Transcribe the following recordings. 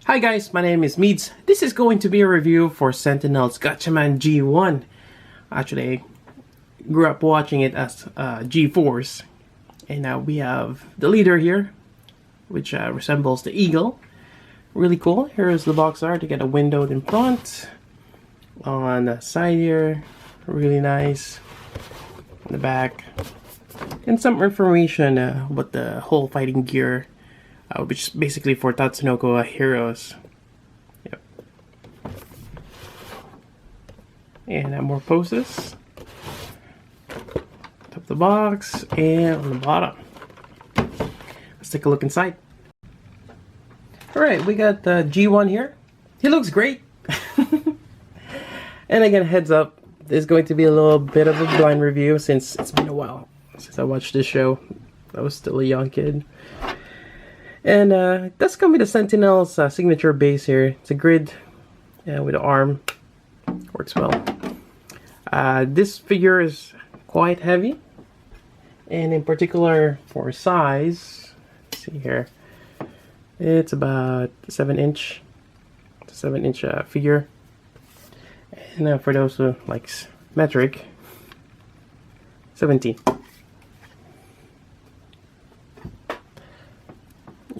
Hi guys, my name is Meads. This is going to be a review for Sentinel's Gatchaman G-1. Actually, I grew up watching it as G-Force. And now we have the leader here, which resembles the eagle. Really cool. Here is the box art. You get a window in front. On the side here, really nice. In the back. And some information about the whole fighting gear. Which is basically for Tatsunoko heroes. Yep. And more poses. Top of the box and on the bottom. Let's take a look inside. Alright, we got the G-1 here. He looks great. And again, heads up, there's going to be a little bit of a blind review since it's been a while since I watched this show. I was still a young kid. And that's going to be the Sentinel's signature base here. It's a grid with an arm. Works well. This figure is quite heavy. And in particular for size, let's see here. It's about 7-inch. It's a 7-inch figure. And for those who likes metric, 17.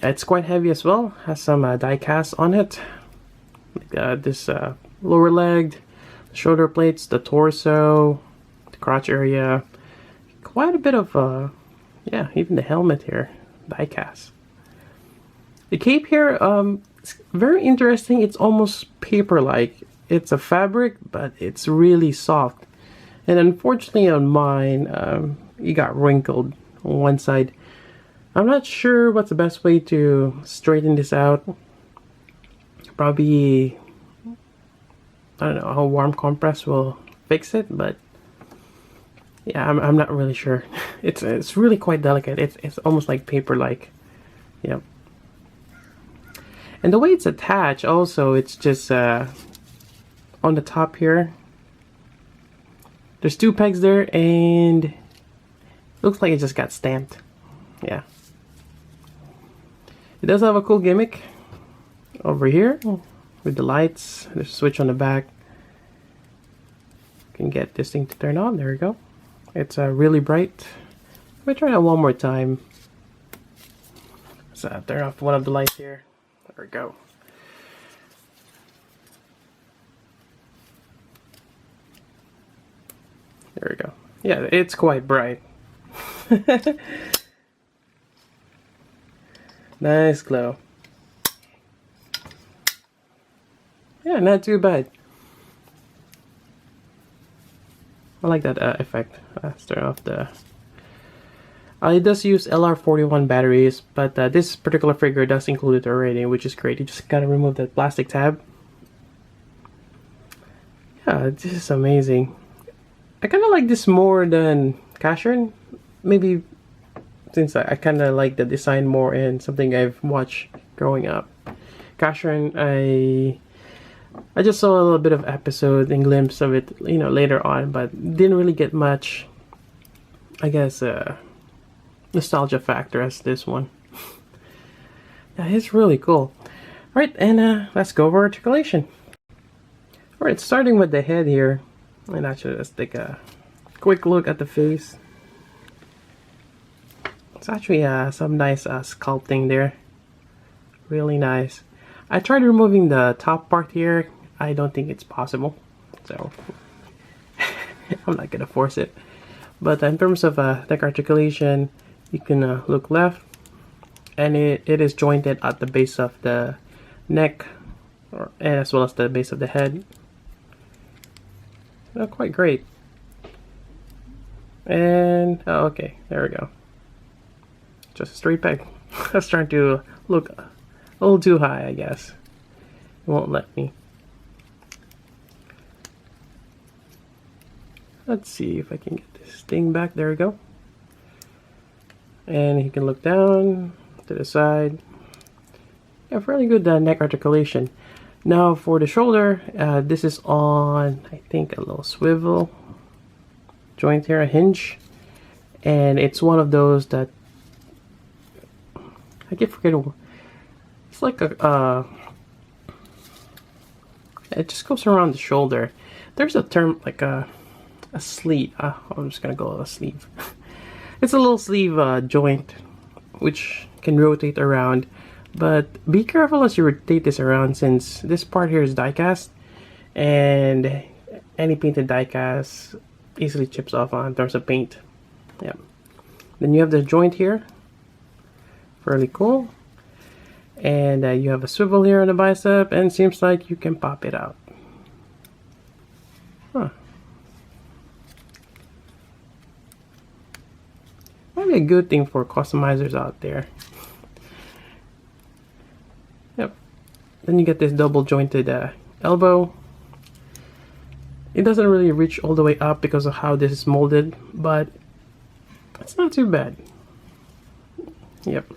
It's quite heavy as well. Has some diecast on it. This lower leg, the shoulder plates, the torso, the crotch area. Quite a bit of, yeah, even the helmet here, diecast. The cape here, it's very interesting. It's almost paper-like. It's a fabric, but it's really soft. And unfortunately on mine, it got wrinkled on one side. I'm not sure what's the best way to straighten this out. Probably, I don't know how warm compress will fix it, but yeah, I'm not really sure. It's really quite delicate. It's almost like paper-like. Yep. And the way it's attached, also, it's just on the top here. There's 2 pegs there, and it looks like it just got stamped. Yeah. It does have a cool gimmick over here with the lights. There's a switch on the back. You can get this thing to turn on. There we go. It's really bright. Let me try that one more time. Let's turn off one of the lights here. There we go. There we go. Yeah, it's quite bright. Nice glow. Yeah, not too bad. I like that effect. Let's turn off the... it does use LR41 batteries, but this particular figure does include it already, which is great. You just gotta remove that plastic tab. Yeah, this is amazing. I kinda like this more than Gatchaman. Maybe since I kind of like the design more and something I've watched growing up. Gatchaman, I just saw a little bit of episode and glimpse of it, you know, later on, but didn't really get much, I guess, nostalgia factor as this one. Yeah, it's really cool. Alright, and let's go over articulation. Alright, starting with the head here, and actually let's take a quick look at the face. It's actually some nice sculpting there. Really nice. I tried removing the top part here. I don't think it's possible. So, I'm not gonna force it. But in terms of neck articulation, you can look left. And it is jointed at the base of the neck. As well as the base of the head. Quite great. And, oh, okay, there we go. Just a straight peg. That's trying to look a little too high, I guess. It won't let me. Let's see if I can get this thing back. There we go. And you can look down to the side. Yeah, fairly good neck articulation. Now for the shoulder, this is on, I think, a little swivel joint here, a hinge. And it's one of those that I keep forgetting. It's like a It just goes around the shoulder. There's a term like a sleeve. I'm just gonna go with a sleeve. It's a little sleeve joint which can rotate around, but be careful as you rotate this around, since this part here is diecast, and any painted diecast easily chips off in terms of paint. Yeah. Then you have the joint here, fairly cool, and you have a swivel here on the bicep, and seems like you can pop it out. Huh. Might be a good thing for customizers out there. Yep. Then you get this double jointed elbow. It doesn't really reach all the way up because of how this is molded, but it's not too bad. Yep.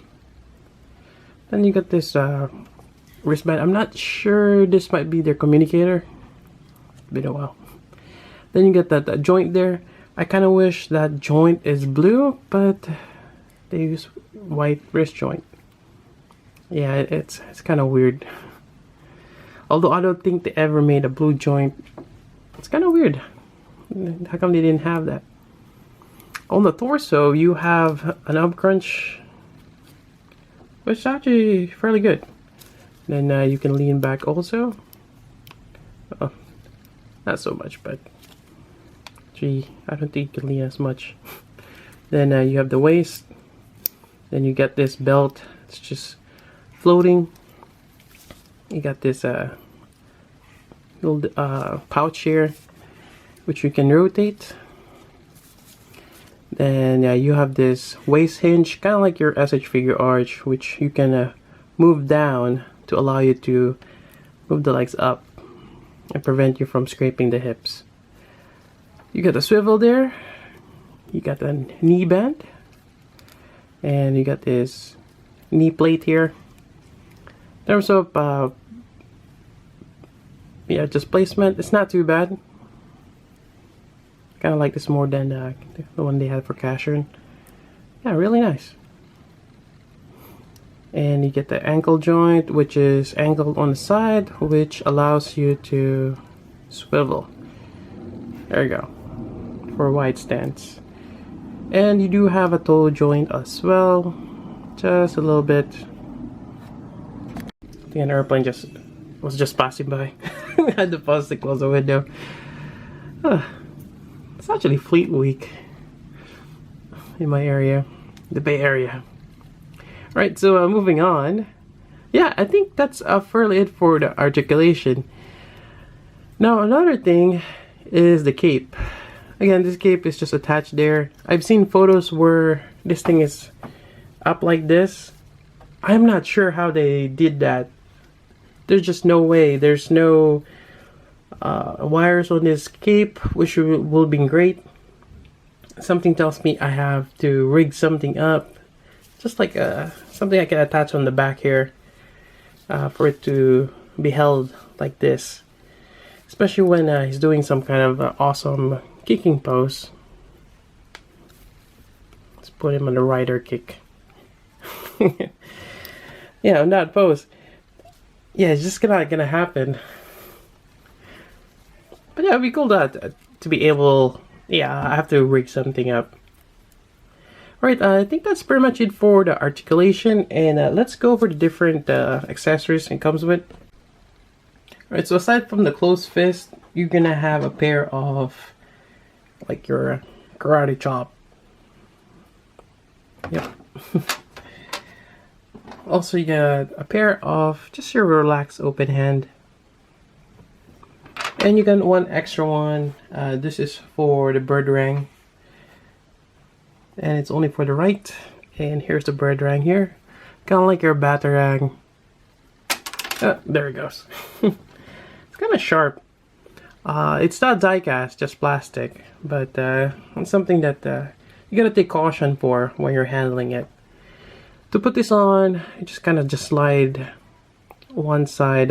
Then you got this wristband. I'm not sure, this might be their communicator. It's been a while. Then you get that joint there. I kind of wish that joint is blue, but they use white wrist joint. Yeah, it's kind of weird. Although I don't think they ever made a blue joint. It's kind of weird. How come they didn't have that? On the torso, you have an up crunch, which is actually fairly good. Then you can lean back also. Oh, not so much, but gee, I don't think you can lean as much. Then you have the waist. Then you get this belt. It's just floating. You got this little pouch here, which you can rotate. Then you have this waist hinge, kind of like your SH figure arch, which you can move down to allow you to move the legs up and prevent you from scraping the hips. You got the swivel there, you got the knee band, and you got this knee plate here. In terms of yeah, just placement, it's not too bad. Kind of like this more than the one they had for Gatchaman. Yeah, really nice. And you get the ankle joint, which is angled on the side, which allows you to swivel. There you go, for a wide stance. And you do have a toe joint as well, just a little bit. I think an airplane was just passing by. I had to pause to close the window. It's actually Fleet Week in my area, the Bay Area. Right, so moving on. Yeah, I think that's fairly it for the articulation. Now another thing is the cape. Again, this cape is just attached there. I've seen photos where this thing is up like this. I'm not sure how they did that. There's just no way. There's no wires on this cape, which will be great. Something tells me I have to rig something up, just like something I can attach on the back here for it to be held like this, especially when he's doing some kind of awesome kicking pose. Let's put him on the rider kick. Yeah, on that pose. Yeah, it's just gonna happen. But yeah, it'd be cool to be able. Yeah, I have to rig something up. Alright, I think that's pretty much it for the articulation, and let's go over the different accessories it comes with. Alright, so aside from the closed fist, you're gonna have a pair of like your karate chop. Yep. Also, you got a pair of just your relaxed open hand. And you got one extra one. This is for the bird rang. And it's only for the right. And here's the bird rang here. Kind of like your batarang. There it goes. It's kind of sharp. It's not diecast, just plastic. But it's something that you gotta take caution for when you're handling it. To put this on, you just kind of slide one side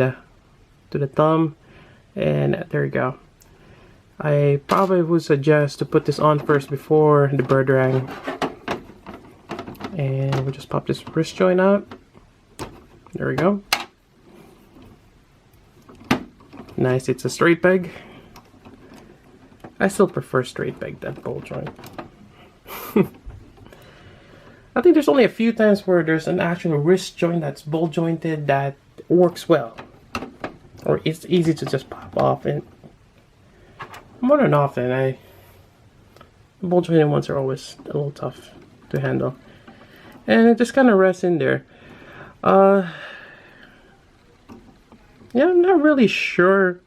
to the thumb, and there you go. I probably would suggest to put this on first before the bird rang. And we'll just pop this wrist joint out. There we go. Nice, it's a straight peg. I still prefer straight peg than ball joint. I think there's only a few times where there's an actual wrist joint that's ball jointed that works well. Or it's easy to just pop off, and more than often, the ball jointed ones are always a little tough to handle. And it just kind of rests in there. Yeah, I'm not really sure.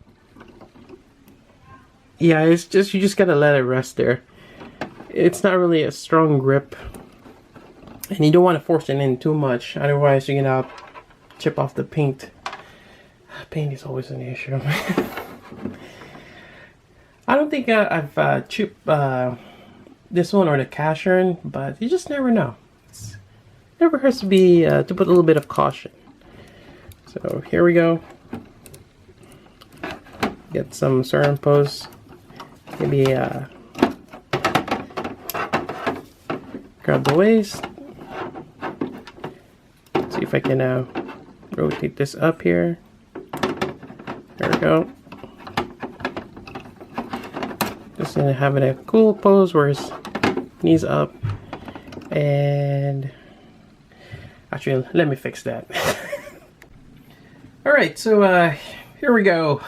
Yeah, it's just, you just gotta let it rest there. It's not really a strong grip. And you don't want to force it in too much, otherwise you're gonna chip off the paint. Paint is always an issue. I don't think I've chipped this one or the Gatchaman, but you just never know. It never hurts to be to put a little bit of caution. So here we go. Get some certain pose. Maybe grab the waist. See if I can rotate this up here. There we go. Just gonna have it a cool pose where his knees up. And actually, let me fix that. Alright, so here we go.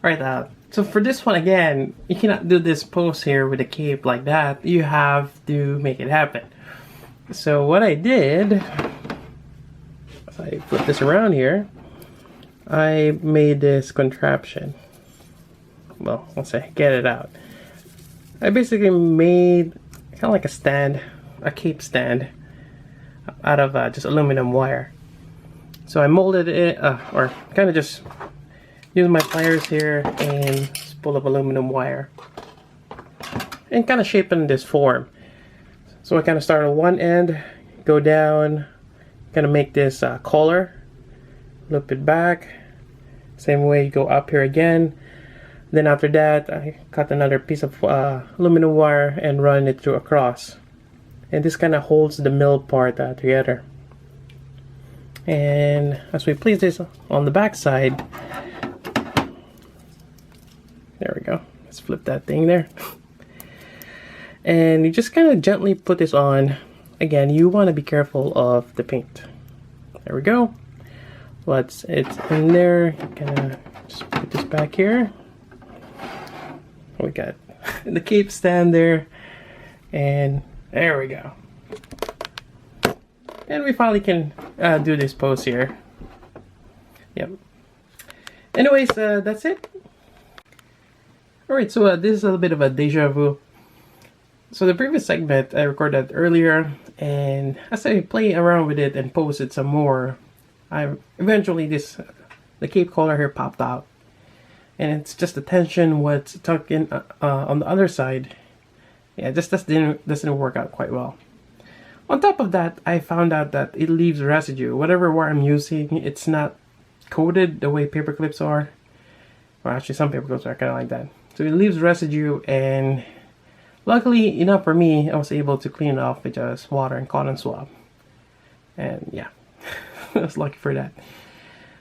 Alright, so for this one again, you cannot do this pose here with a cape like that. You have to make it happen. So what I did, if I flip this around here, I made this contraption. Well, let's say get it out. I basically made kind of like a stand, a cape stand, out of just aluminum wire. So I molded it, or kind of just use my pliers here and pull up aluminum wire and kind of shape it in this form. So I kind of start on one end, go down, kind of make this collar, loop it back, same way you go up here again. Then after that I cut another piece of aluminum wire and run it through across, and this kind of holds the middle part together. And as we place this on the back side, there we go, let's flip that thing there. And you just kind of gently put this on. Again, you want to be careful of the paint. There we go. It's in there. Kind of just put this back here. We got the cape stand there, and there we go. And we finally can do this pose here. Yep. Anyways, that's it. Alright, so this is a little bit of a deja vu. So the previous segment I recorded earlier, and as I play around with it and pose it some more, eventually the cape collar here popped out. And it's just the tension what's tucked in on the other side. Yeah, just doesn't work out quite well. On top of that, I found out that it leaves residue. Whatever wire I'm using, it's not coated the way paper clips are. Well, actually some paper clips are kind of like that. So it leaves residue, and luckily enough for me, I was able to clean it off with just water and cotton swab. And yeah, I was lucky for that.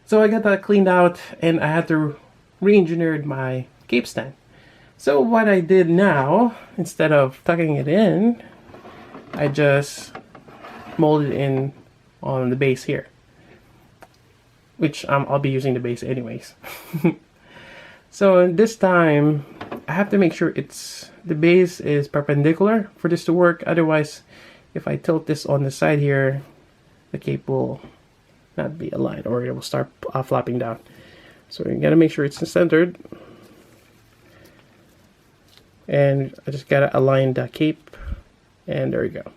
So I got that cleaned out, and I had to re-engineer my cape stand. So what I did now, instead of tucking it in, I just molded it in on the base here, which I'll be using the base anyways. So this time I have to make sure the base is perpendicular for this to work. Otherwise, if I tilt this on the side here, the cape will not be aligned, or it will start flopping down. So you gotta make sure it's centered, and I just gotta align the cape, and there you go.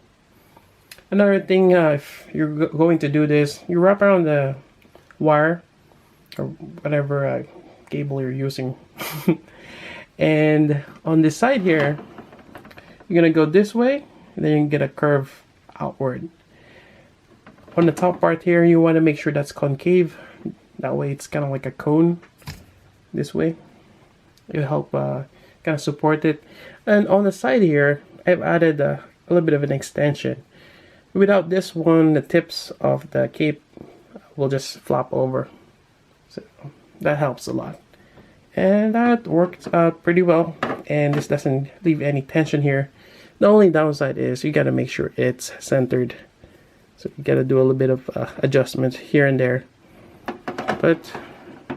Another thing, if you're going to do this, you wrap around the wire or whatever cable you're using. And on this side here, you're gonna go this way, and then you can get a curve outward. On the top part here, you want to make sure that's concave. That way it's kind of like a cone this way. It'll help kind of support it. And on the side here, I've added a little bit of an extension. Without this one, the tips of the cape will just flop over. So That helps a lot. And that worked out pretty well. And this doesn't leave any tension here. The only downside is you gotta make sure it's centered. So you gotta do a little bit of adjustment here and there. But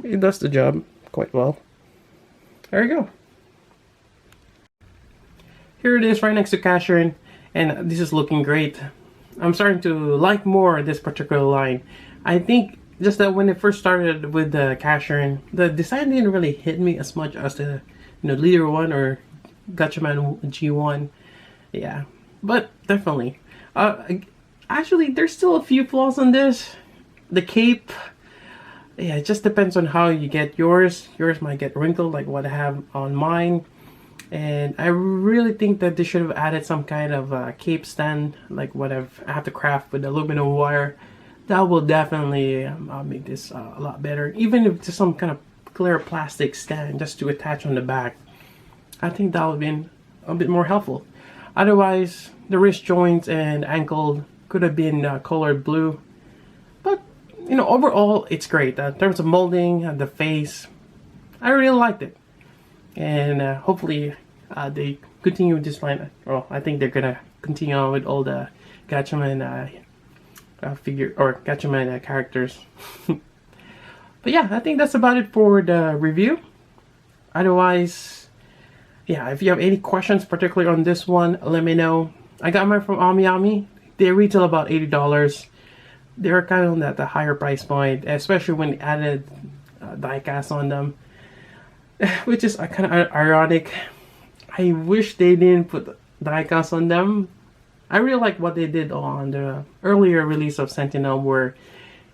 it does the job quite well. There you go. Here it is right next to Gatchaman, and this is looking great. I'm starting to like more this particular line. I think just that when it first started with the Gatchaman, the design didn't really hit me as much as the Leader 1 or Gatchaman G-1. Yeah, but definitely. Actually, there's still a few flaws on this. The cape, yeah, it just depends on how you get yours. Yours might get wrinkled like what I have on mine. And I really think that they should have added some kind of cape stand, like what I have to craft with aluminum wire. That will definitely make this a lot better. Even if it's some kind of clear plastic stand just to attach on the back, I think that would have been a bit more helpful. Otherwise, the wrist joints and ankle could have been colored blue. But, overall, it's great. In terms of molding and the face, I really liked it. And hopefully, they continue with this line. Well, I think they're going to continue on with all the Gatchaman figure or Gatchaman characters. But yeah, I think that's about it for the review. Otherwise, yeah, if you have any questions, particularly on this one, let me know. I got mine from Ami. They retail about $80. They're kind of at the higher price point, especially when added diecast on them, which is kind of ironic. I wish they didn't put diecast on them. I really like what they did on the earlier release of Sentinel, where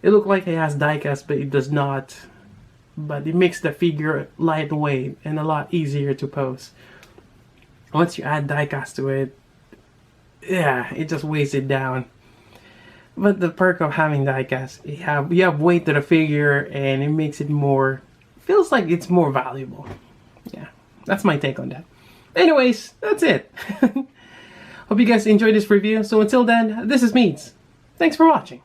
it looked like it has diecast, but it does not. But it makes the figure lightweight and a lot easier to pose. Once you add diecast to it, yeah, it just weighs it down. But the perk of having diecast, you have weight to the figure, and it makes it more, feels like it's more valuable. Yeah, that's my take on that. Anyways, that's it. Hope you guys enjoyed this review. So until then, this is Meads. Thanks for watching.